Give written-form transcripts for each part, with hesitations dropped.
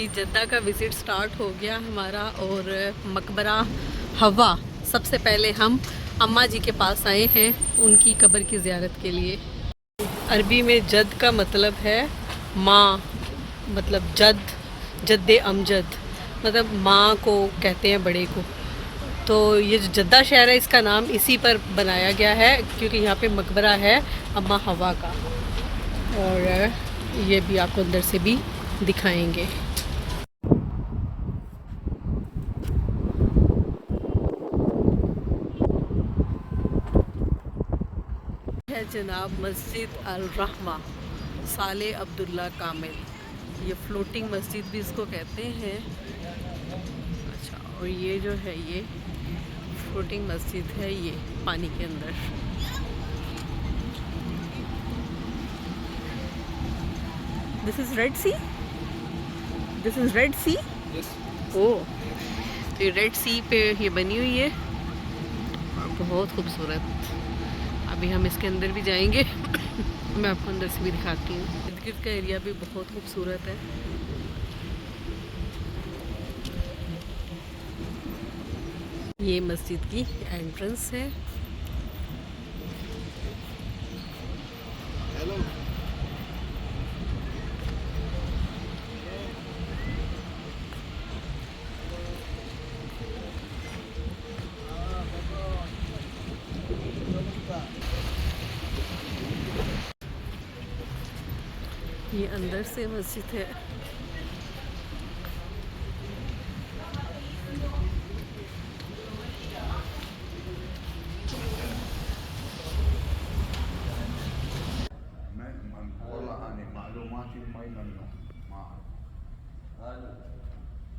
जी जद्दा का visit start हो गया हमारा और मकबरा हवा सबसे पहले हम अम्मा जी के पास आए हैं उनकी कब्र की ज़ियारत के लिए। अरबी में जद का मतलब है माँ, मतलब जद्दे अमजद, मतलब माँ को कहते हैं बड़े को। तो ये जो जद्दा शहर है इसका नाम इसी पर बनाया गया है क्योंकि यहाँ पे मकबरा है अम्मा हवा का। और ये भी आपको अंदर से भी दिखाएंगे। है जनाब मस्जिद अल रहमा साले अब्दुल्ला कामिल, ये फ्लोटिंग मस्जिद भी इसको कहते हैं। अच्छा, और ये जो है ये फ्लोटिंग मस्जिद है, ये पानी के अंदर। This is Red Sea, this is Red Sea. Oh, तो ये रेड सी पे ये बनी हुई है और बहुत खूबसूरत। अभी हम इसके अंदर भी जाएंगे मैं आपको अंदर से भी दिखाती हूँ। इर्द-गिर्द का एरिया भी बहुत खूबसूरत है। ये मस्जिद की एंट्रेंस है। ये अंदर से मस्जिद है।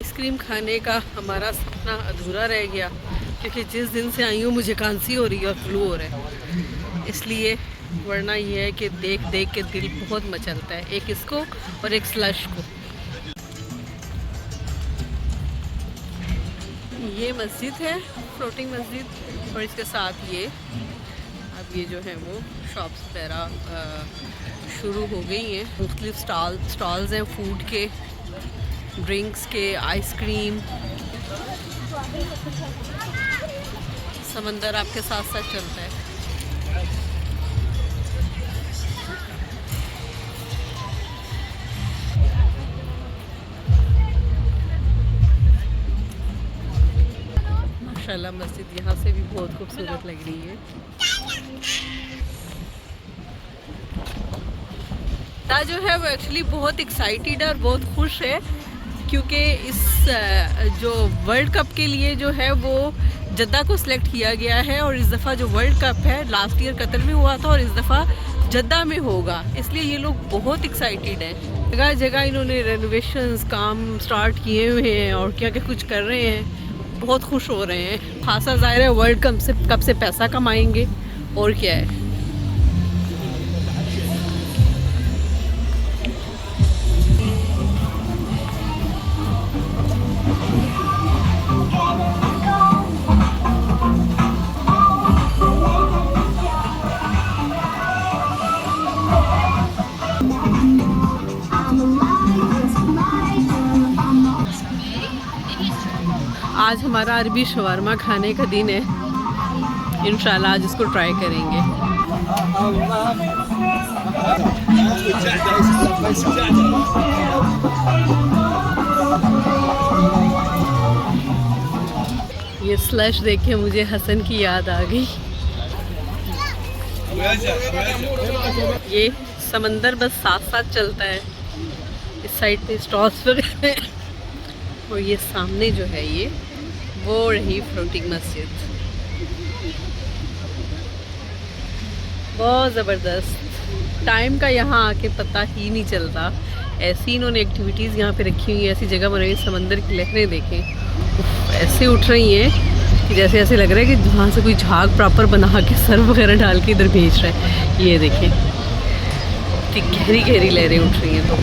आइसक्रीम खाने का हमारा सपना अधूरा रह गया क्योंकि जिस दिन से आई हूँ मुझे खांसी हो रही है और फ्लू हो रहा है, इसलिए। वरना ये है कि देख देख के दिल बहुत मचलता है, एक इसको और एक स्लश को। ये मस्जिद है, फ्लोटिंग मस्जिद, और इसके साथ ये अब ये जो है वो शॉप्स वगैरह शुरू हो गई हैं। मुख्तलिफ स्टॉल्स हैं फूड के, ड्रिंक्स के, आइसक्रीम। समंदर आपके साथ साथ चलता है। माशाल्लाह मस्जिद यहाँ से भी बहुत खूबसूरत लग रही है। ता जो है वो एक्चुअली बहुत एक्साइटेड है और बहुत खुश है क्योंकि इस जो वर्ल्ड कप के लिए जो है वो जद्दा को सिलेक्ट किया गया है। और इस दफ़ा जो वर्ल्ड कप है लास्ट ईयर कतर में हुआ था और इस दफ़ा जद्दा में होगा, इसलिए ये लोग बहुत एक्साइटेड हैं। जगह जगह इन्होंने रेनोवेशंस काम स्टार्ट किए हुए हैं और क्या क्या कुछ कर रहे हैं, बहुत खुश हो रहे हैं। खासा ज़ाहिर है वर्ल्ड कप से पैसा कमाएंगे और क्या है। आज हमारा अरबी शवारमा खाने का दिन है, इंशाल्लाह आज इसको ट्राई करेंगे। ये स्लश देख के मुझे हसन की याद आ गई। ये समंदर बस साथ साथ चलता है। इस साइड पे स्टॉल्स वगैरह हैं और ये सामने जो है ये वो रही फ्लोटिंग मस्जिद। बहुत ज़बरदस्त। टाइम का यहाँ आके पता ही नहीं चलता। ऐसी इन्होंने एक्टिविटीज़ यहाँ पे रखी हुई है, ऐसी जगह बनाई, समंदर की लहरें देखें ऐसे उठ रही हैं कि जैसे ऐसे लग रहा है कि वहाँ से कोई झाग प्रॉपर बना के सर्फ वगैरह डाल के इधर भेज रहा है। ये देखें इतनी गहरी गहरी लहरें उठ रही हैं। तो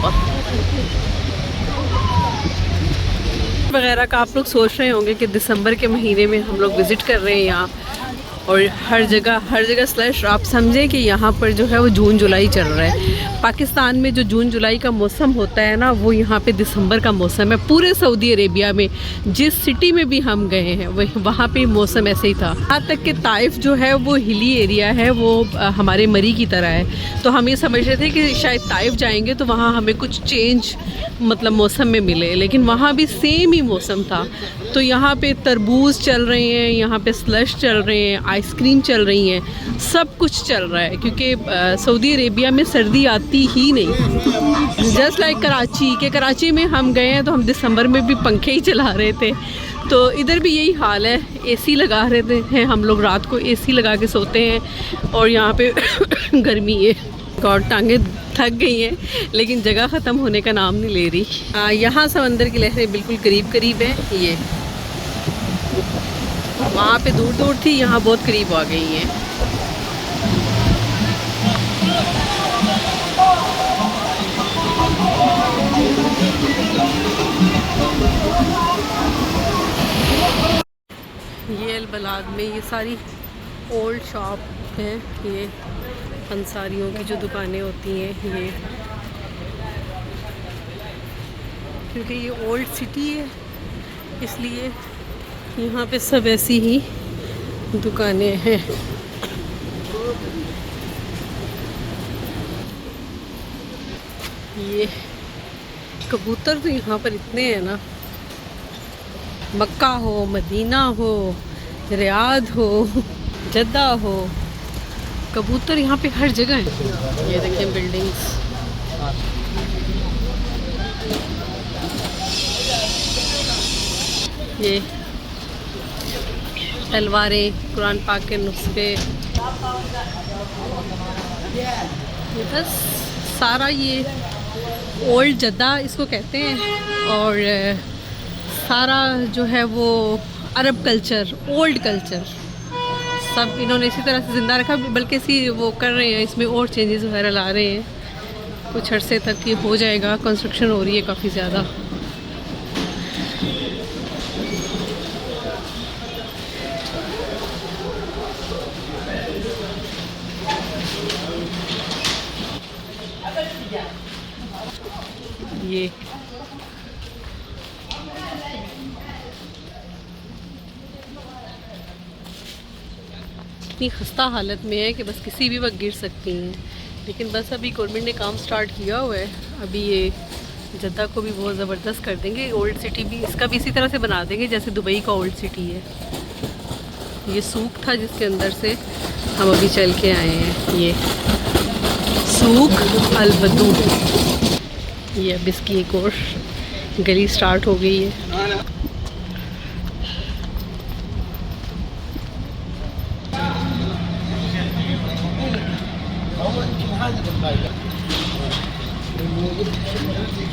वगैरह का आप लोग सोच रहे होंगे कि दिसंबर के महीने में हम लोग विज़िट कर रहे हैं यहाँ, और हर जगह स्लश। आप समझें कि यहाँ पर जो है वो जून जुलाई चल रहा है। पाकिस्तान में जो जून जुलाई का मौसम होता है ना, वो यहाँ पे दिसंबर का मौसम है। पूरे सऊदी अरेबिया में जिस सिटी में भी हम गए हैं वहाँ पे मौसम ऐसे ही था। यहाँ तक कि ताइफ जो है वो हिली एरिया है, वो हमारे मरी की तरह है। तो हम ये समझ रहे थे कि शायद ताइफ जाएंगे तो वहाँ हमें कुछ चेंज मतलब मौसम में मिले, लेकिन वहाँ भी सेम ही मौसम था। तो यहाँ पे तरबूज चल रहे हैं, यहाँ पे स्लश चल रहे हैं, आइसक्रीम चल रही हैं, सब कुछ चल रहा है क्योंकि सऊदी अरेबिया में सर्दी आती ही नहीं। जस्ट लाइक कराची में हम गए हैं तो हम दिसंबर में भी पंखे ही चला रहे थे, तो इधर भी यही हाल है। एसी लगा रहे थे हम लोग, रात को एसी लगा के सोते हैं और यहाँ पे गर्मी है और टांगे थक गई हैं, लेकिन जगह ख़त्म होने का नाम नहीं ले रही। यहाँ समंदर की लहरें बिल्कुल करीब करीब हैं। ये वहाँ पे दूर दूर थी, यहाँ बहुत करीब आ गई हैं। ये अलबलाद में ये सारी ओल्ड शॉप हैं, ये अंसारियों की जो दुकानें होती हैं ये, क्योंकि ये ओल्ड सिटी है इसलिए यहाँ पे सब ऐसी ही दुकानें हैं। ये कबूतर तो यहाँ पर इतने हैं ना, मक्का हो, मदीना हो, रियाद हो, जद्दा हो, कबूतर यहाँ पे हर जगह हैं। ये देखें बिल्डिंग्स, ये तलवारें, कुरान पाक के नुस्खे, ये बस सारा ये ओल्ड जद्दा इसको कहते हैं। और सारा जो है वो अरब कल्चर, ओल्ड कल्चर सब इन्होंने इसी तरह से ज़िंदा रखा, बल्कि इसी वो कर रहे हैं, इसमें और चेंजेस वगैरह ला रहे हैं। कुछ अरसे तक ये हो जाएगा, कंस्ट्रक्शन हो रही है काफ़ी ज़्यादा। ये इतनी खस्ता हालत में है कि बस किसी भी वक्त गिर सकती हैं, लेकिन बस अभी गवर्नमेंट ने काम स्टार्ट किया हुआ है। अभी ये जद्दा को भी बहुत ज़बरदस्त कर देंगे, ओल्ड सिटी भी इसका भी इसी तरह से बना देंगे जैसे दुबई का ओल्ड सिटी है। ये सूक था जिसके अंदर से हम अभी चल के आए हैं, ये सूक अलबदू। ये अब इसकी एक और गली स्टार्ट हो गई है।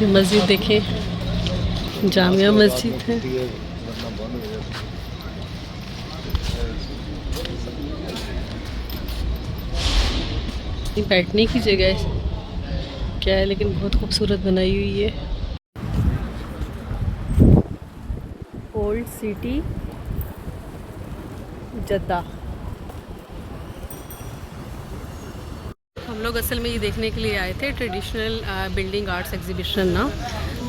ये मस्जिद देखें, जामिया मस्जिद है। बैठने की जगह क्या है, लेकिन बहुत खूबसूरत बनाई हुई है। Old city Jeddah. हम लोग असल में ये देखने के लिए आए थे ट्रेडिशनल बिल्डिंग आर्ट्स एग्जीबिशन ना,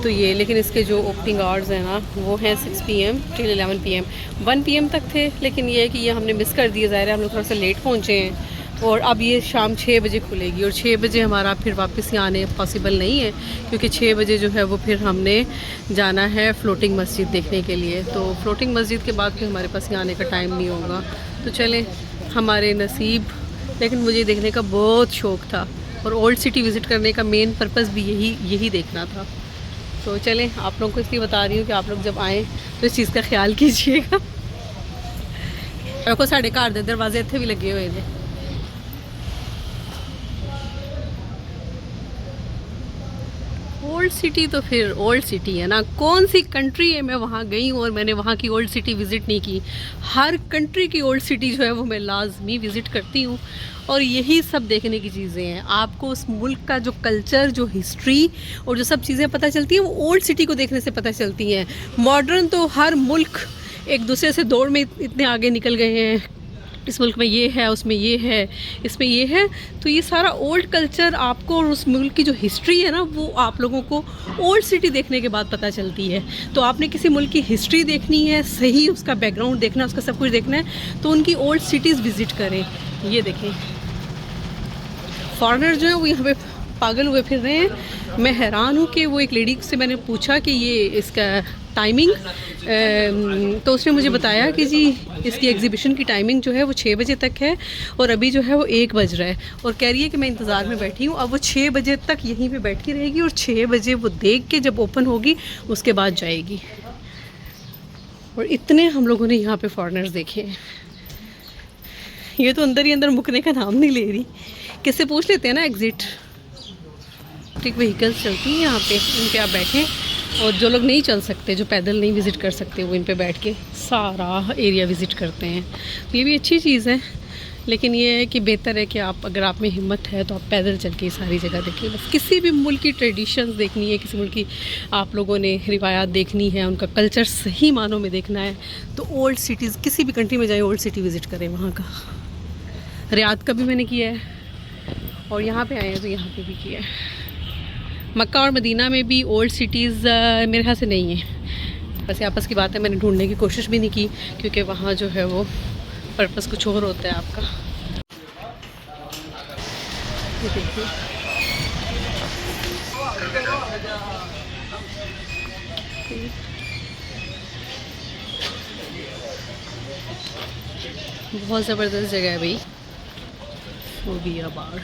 तो ये, लेकिन इसके जो ओपनिंग आवर्स हैं ना वो हैं 6 PM till 11 PM। 1 PM तक थे, लेकिन ये है कि ये हमने मिस कर दिया। ज़ाहिर है हम लोग थोड़ा सा लेट पहुँचे हैं और अब ये शाम 6 बजे खुलेगी और 6 बजे हमारा फिर वापस यहाँ आने पॉसिबल नहीं है, क्योंकि 6 बजे जो है वो फिर हमने जाना है फ़्लोटिंग मस्जिद देखने के लिए। तो फ़्लोटिंग मस्जिद के बाद फिर हमारे पास यहाँ आने का टाइम नहीं होगा। तो चलें, हमारे नसीब, लेकिन मुझे देखने का बहुत शौक़ था और ओल्ड सिटी विज़िट करने का मेन पर्पस भी यही देखना था। तो चलें, आप लोगों को इसलिए बता रही हूँ कि आप लोग जब आएँ तो इस चीज़ का ख्याल कीजिएगा। देखो साढ़े घर दे दरवाजे इत्थे भी लगे हुए हैं। ओल्ड सिटी तो फिर ओल्ड सिटी है ना, कौन सी कंट्री है मैं वहाँ गई हूँ और मैंने वहाँ की ओल्ड सिटी विज़िट नहीं की। हर कंट्री की ओल्ड सिटी जो है वो मैं लाजमी विज़िट करती हूँ और यही सब देखने की चीज़ें हैं। आपको उस मुल्क का जो कल्चर, जो हिस्ट्री और जो सब चीज़ें पता चलती हैं वो ओल्ड सिटी को देखने से पता चलती हैं। मॉडर्न तो हर मुल्क एक दूसरे से दौड़ में इतने आगे निकल गए हैं, इस मुल्क में ये है, उसमें ये है, इसमें ये है। तो ये सारा ओल्ड कल्चर आपको और उस मुल्क की जो हिस्ट्री है ना वो आप लोगों को ओल्ड सिटी देखने के बाद पता चलती है। तो आपने किसी मुल्क की हिस्ट्री देखनी है, सही उसका बैकग्राउंड देखना है, उसका सब कुछ देखना है तो उनकी ओल्ड सिटीज़ विज़िट करें। ये देखें फॉरेनर जो है वो यहाँ पे पागल हुए फिर रहे हैं। मैं हैरान हूँ कि वो एक लेडी से मैंने पूछा कि ये इसका टाइमिंग, तो उसने मुझे बताया कि जी इसकी एग्ज़िबिशन की टाइमिंग जो है वो 6 बजे तक है और अभी जो है वो 1 बज रहा है और कह रही है कि मैं इंतज़ार में बैठी हूँ। अब वो 6 बजे तक यहीं पे बैठी रहेगी और 6 बजे वो देख के जब ओपन होगी उसके बाद जाएगी। और इतने हम लोगों ने यहाँ पे फॉरेनर्स देखे हैं। ये तो अंदर ही अंदर मुकने का नाम नहीं ले रही। किससे पूछ लेते हैं ना एग्ज़िट। इलेक्ट्रिक व्हीकल्स चलती हैं यहाँ पे, इन पे आप बैठें और जो लोग नहीं चल सकते, जो पैदल नहीं विज़िट कर सकते, वो इन पे बैठ के सारा एरिया विज़िट करते हैं। तो ये भी अच्छी चीज़ है, लेकिन ये है कि बेहतर है कि आप अगर आप में हिम्मत है तो आप पैदल चल के सारी जगह देखिए। बस किसी भी मुल्क की ट्रेडिशंस देखनी है, किसी मुल्क की आप लोगों ने रिवायात देखनी है, उनका कल्चर सही मानों में देखना है तो ओल्ड सिटीज़, किसी भी कंट्री में जाए ओल्ड सिटी विज़िट करें। वहाँ का रियाद का भी मैंने किया है और यहाँ पे आए हैं तो यहाँ पे भी किया है। मक्का और मदीना में भी ओल्ड सिटीज़ मेरे ख्याल से नहीं है, बस आपस की बात है। मैंने ढूंढने की कोशिश भी नहीं की क्योंकि वहाँ जो है वो पर्पस कुछ और होता है आपका। ये देखिए बहुत ज़बरदस्त जगह है भाई, वो भी बार